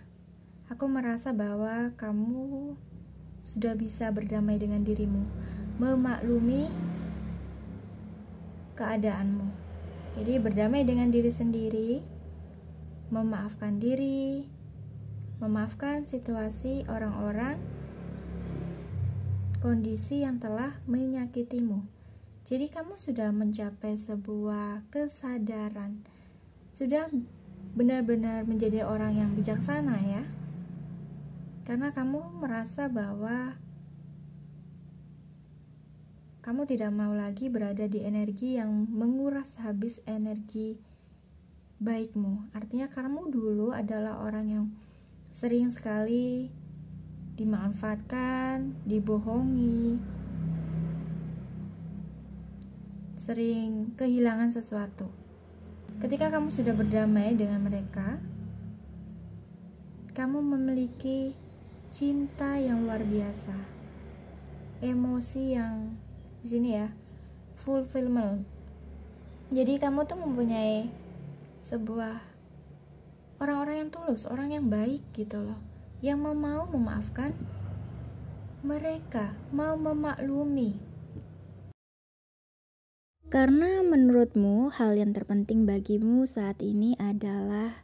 aku merasa bahwa kamu sudah bisa berdamai dengan dirimu, memaklumi keadaanmu. Jadi berdamai dengan diri sendiri, memaafkan diri, memaafkan situasi, orang-orang, kondisi yang telah menyakitimu. Jadi kamu sudah mencapai sebuah kesadaran, sudah benar-benar menjadi orang yang bijaksana ya, karena kamu merasa bahwa kamu tidak mau lagi berada di energi yang menguras habis energi baikmu. Artinya kamu dulu adalah orang yang sering sekali dimanfaatkan, dibohongi, sering kehilangan sesuatu. Ketika kamu sudah berdamai dengan mereka, kamu memiliki cinta yang luar biasa, emosi yang di sini ya, fulfillment. Jadi kamu tuh mempunyai sebuah orang-orang yang tulus, orang yang baik gitu loh, yang mau memaafkan mereka, mau memaklumi. Karena menurutmu hal yang terpenting bagimu saat ini adalah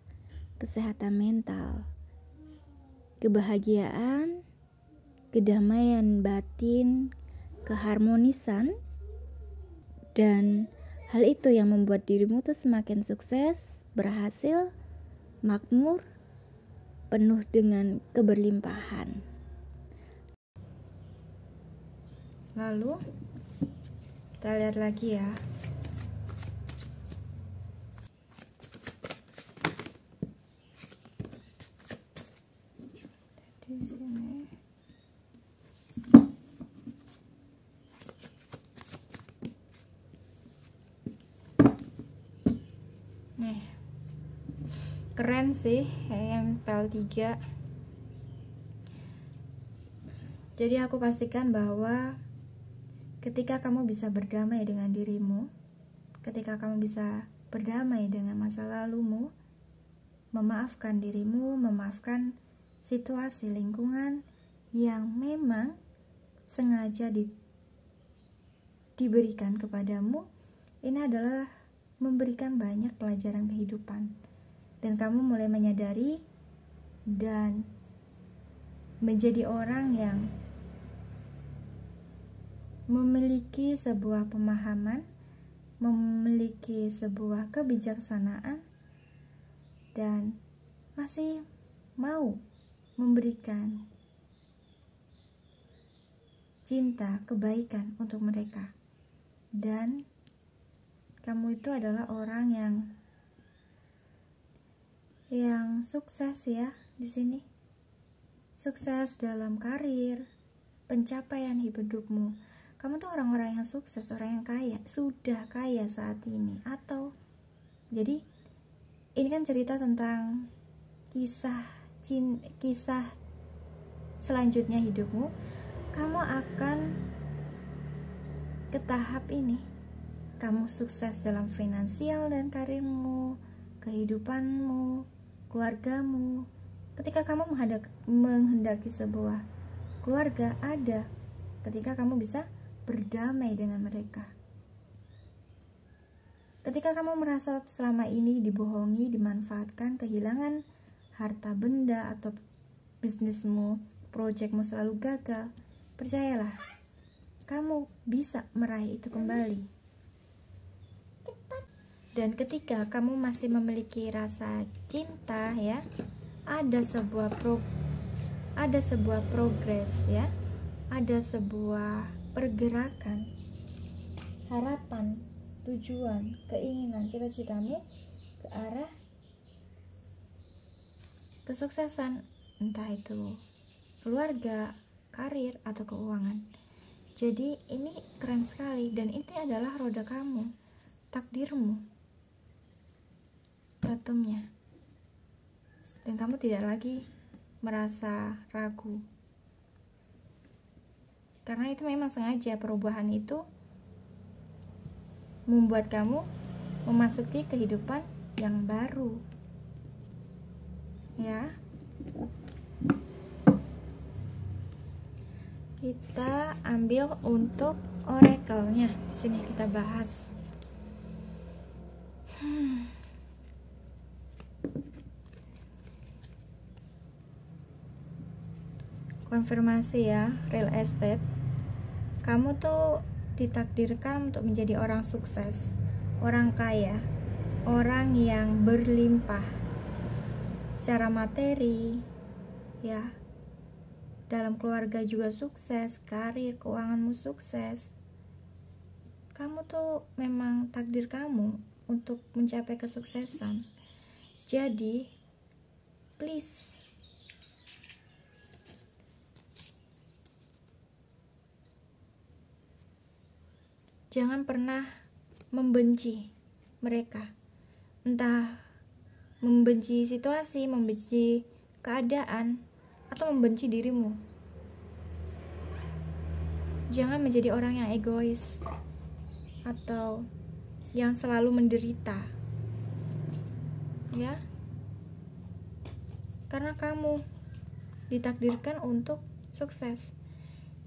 kesehatan mental, kebahagiaan, kedamaian batin, keharmonisan, Dan hal itu yang membuat dirimu tuh semakin sukses, berhasil, makmur, penuh dengan keberlimpahan. Lalu kita lihat lagi ya. Di sini. Nih. Keren sih yang spell 3. Jadi aku pastikan bahwa ketika kamu bisa berdamai dengan dirimu, ketika kamu bisa berdamai dengan masa lalumu, memaafkan dirimu, memaafkan situasi lingkungan yang memang sengaja diberikan kepadamu, ini adalah memberikan banyak pelajaran kehidupan. Dan kamu mulai menyadari dan menjadi orang yang memiliki sebuah pemahaman, memiliki sebuah kebijaksanaan, dan masih mau memberikan cinta, kebaikan untuk mereka. Dan kamu itu adalah orang yang sukses ya di sini. Sukses dalam karir, pencapaian hidupmu. Kamu tuh orang-orang yang sukses, orang yang kaya, sudah kaya saat ini. Atau jadi ini kan cerita tentang kisah selanjutnya hidupmu. Kamu akan ke tahap ini. Kamu sukses dalam finansial dan karirmu, kehidupanmu, keluargamu. Ketika kamu menghendaki sebuah keluarga, ada ketika kamu bisa berdamai dengan mereka. Ketika kamu merasa selama ini dibohongi, dimanfaatkan, kehilangan harta benda atau bisnismu, proyekmu selalu gagal, percayalah, kamu bisa meraih itu kembali. Dan ketika kamu masih memiliki rasa cinta ya, ada sebuah progres ya, ada sebuah pergerakan, harapan, tujuan, keinginan, cita-citamu ke arah kesuksesan, entah itu keluarga, karir, atau keuangan. Jadi ini keren sekali, dan ini adalah roda kamu, takdirmu, datumnya. Dan kamu tidak lagi merasa ragu, karena itu memang sengaja. Perubahan itu membuat kamu memasuki kehidupan yang baru ya. Kita ambil untuk oracle-nya. Di sini kita bahas. Konfirmasi ya, real estate. Kamu tuh ditakdirkan untuk menjadi orang sukses, orang kaya, orang yang berlimpah secara materi ya. Dalam keluarga juga sukses, karir, keuanganmu sukses. Kamu tuh memang takdir kamu untuk mencapai kesuksesan. Jadi please, jangan pernah membenci mereka. Entah membenci situasi, membenci keadaan, atau membenci dirimu. Jangan menjadi orang yang egois atau yang selalu menderita ya, karena kamu ditakdirkan untuk sukses.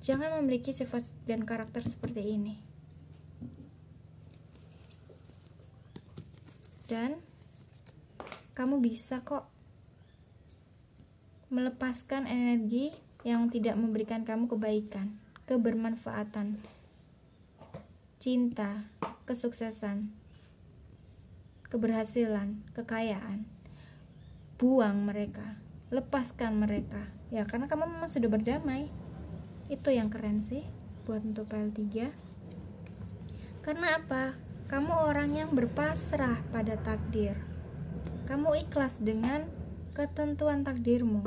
Jangan memiliki sifat dan karakter seperti ini. Dan kamu bisa kok melepaskan energi yang tidak memberikan kamu kebaikan, kebermanfaatan. cinta, kesuksesan, keberhasilan, kekayaan. Buang mereka, lepaskan mereka. Ya, karena kamu memang sudah berdamai. Itu yang keren sih buat untuk PL3. Karena apa? Kamu orang yang berpasrah pada takdir. Kamu ikhlas dengan ketentuan takdirmu.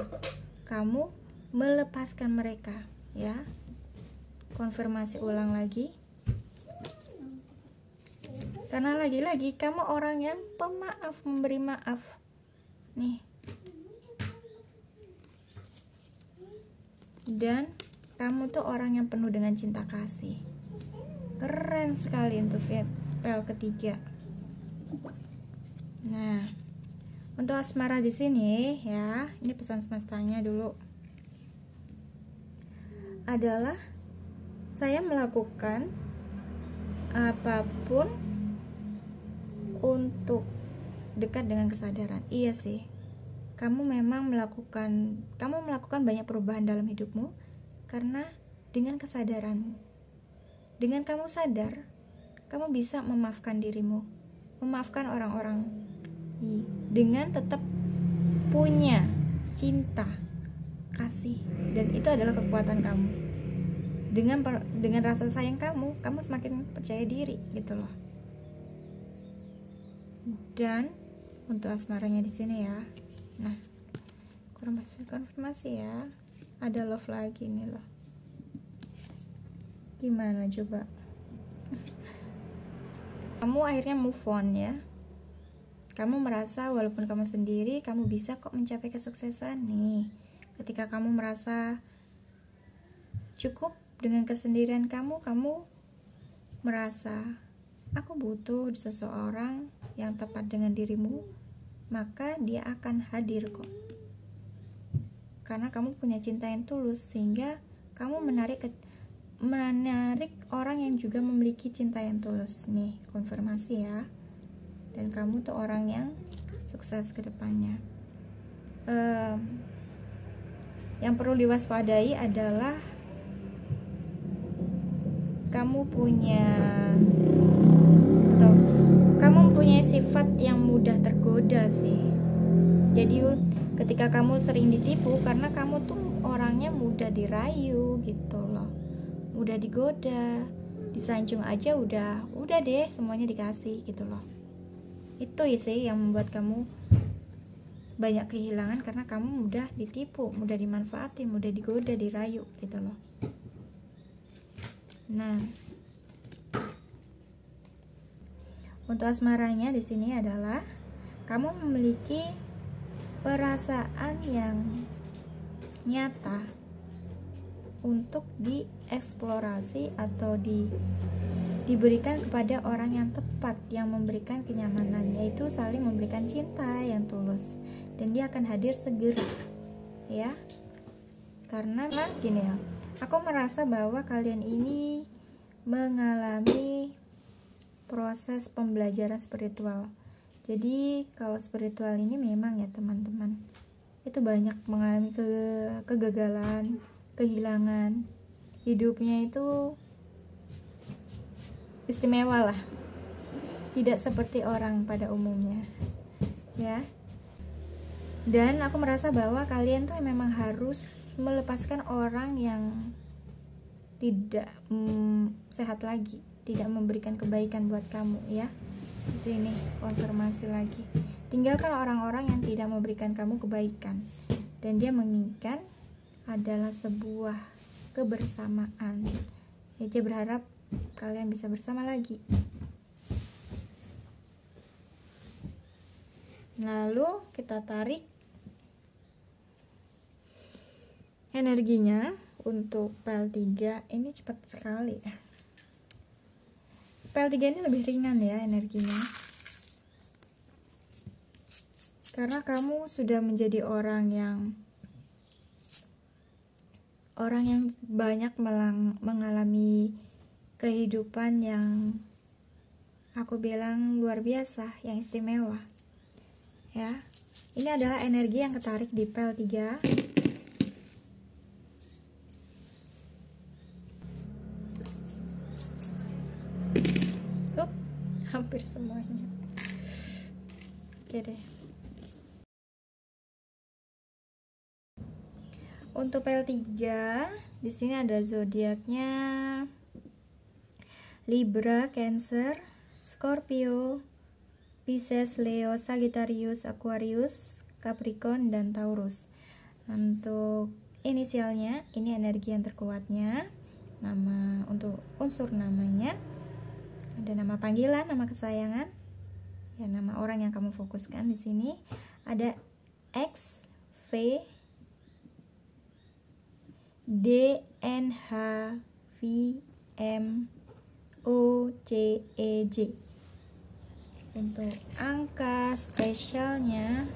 Kamu melepaskan mereka, ya. Konfirmasi ulang lagi. Karena lagi-lagi kamu orang yang pemaaf, memberi maaf. Nih. Dan kamu tuh orang yang penuh dengan cinta kasih. Keren sekali untuk PL ketiga. Nah, untuk asmara di sini ya, ini pesan semestanya dulu. Adalah saya melakukan apapun untuk dekat dengan kesadaran. Iya sih. Kamu melakukan banyak perubahan dalam hidupmu karena dengan kesadaranmu. Dengan kamu sadar, kamu bisa memaafkan dirimu, memaafkan orang-orang, dengan tetap punya cinta, kasih, dan itu adalah kekuatan kamu. Dengan rasa sayang kamu semakin percaya diri gitu loh. Dan untuk asmaranya di sini ya. Nah, konfirmasi ya. Ada love lagi nih loh. Gimana coba? Kamu akhirnya move on ya. Kamu merasa walaupun kamu sendiri, kamu bisa kok mencapai kesuksesan nih. Ketika kamu merasa cukup dengan kesendirian kamu merasa aku butuh seseorang yang tepat dengan dirimu, maka dia akan hadir kok. Karena kamu punya cinta yang tulus, sehingga kamu menarik orang yang juga memiliki cinta yang tulus. Nih, konfirmasi ya. Dan kamu tuh orang yang sukses ke depannya. Yang perlu diwaspadai adalah kamu mempunyai sifat yang mudah tergoda sih. Jadi ketika kamu sering ditipu, karena kamu tuh orangnya mudah dirayu gitu loh, mudah digoda, disanjung aja udah deh semuanya dikasih gitu loh. Itu sih yang membuat kamu banyak kehilangan, karena kamu mudah ditipu, mudah dimanfaatin, mudah digoda, dirayu gitu loh. Nah, untuk asmaranya di sini adalah kamu memiliki perasaan yang nyata untuk dieksplorasi atau diberikan kepada orang yang tepat, yang memberikan kenyamanan, yaitu saling memberikan cinta yang tulus, dan dia akan hadir segera ya. Karena gini ya, aku merasa bahwa kalian ini mengalami proses pembelajaran spiritual. Jadi kalau spiritual ini memang ya teman-teman, itu banyak mengalami kegagalan, kehilangan. Hidupnya itu istimewa lah, tidak seperti orang pada umumnya ya. Dan aku merasa bahwa kalian tuh memang harus melepaskan orang yang tidak sehat lagi, tidak memberikan kebaikan buat kamu ya. Di sini konfirmasi lagi. Tinggalkan orang-orang yang tidak memberikan kamu kebaikan, dan dia menginginkan adalah sebuah kebersamaan. Ece berharap kalian bisa bersama lagi. Lalu kita tarik energinya untuk PL3. Ini cepat sekali ya. PL3 ini lebih ringan ya energinya, karena kamu sudah menjadi orang yang banyak mengalami kehidupan yang aku bilang luar biasa, yang istimewa ya. Ini adalah energi yang ketarik di PL3. hampir semuanya. Oke deh. Untuk PL3 di sini ada zodiaknya Libra, Cancer, Scorpio, Pisces, Leo, Sagittarius, Aquarius, Capricorn, dan Taurus. Untuk inisialnya, ini energi yang terkuatnya. Nama untuk unsur namanya ada nama panggilan, nama kesayangan, ya nama orang yang kamu fokuskan di sini. Ada X, V, D, N, H, V, M, O, C, E, J. Untuk angka spesialnya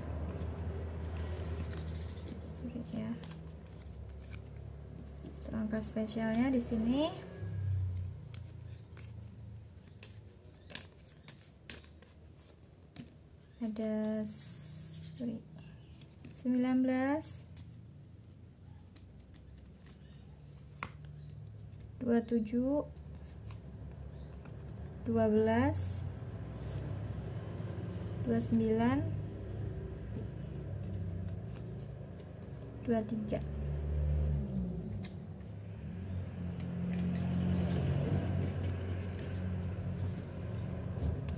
ya. Untuk angka spesialnya di sini ada 19, 27, 12, 29, 23.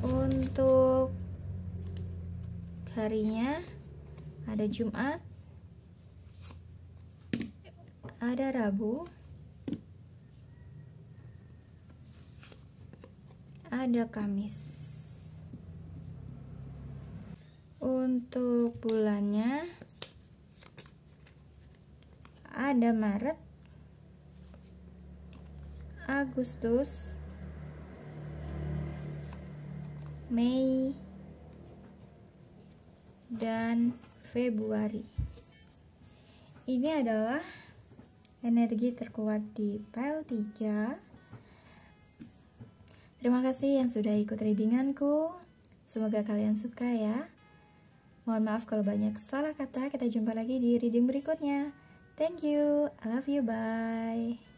Untuk harinya ada Jumat, ada Rabu, ada Kamis. Untuk bulannya ada Maret, Agustus, Mei, dan Februari. Ini adalah energi terkuat di PL3. Terima kasih yang sudah ikut readinganku. Semoga kalian suka ya. Mohon maaf kalau banyak salah kata. Kita jumpa lagi di reading berikutnya. Thank you. I love you. Bye.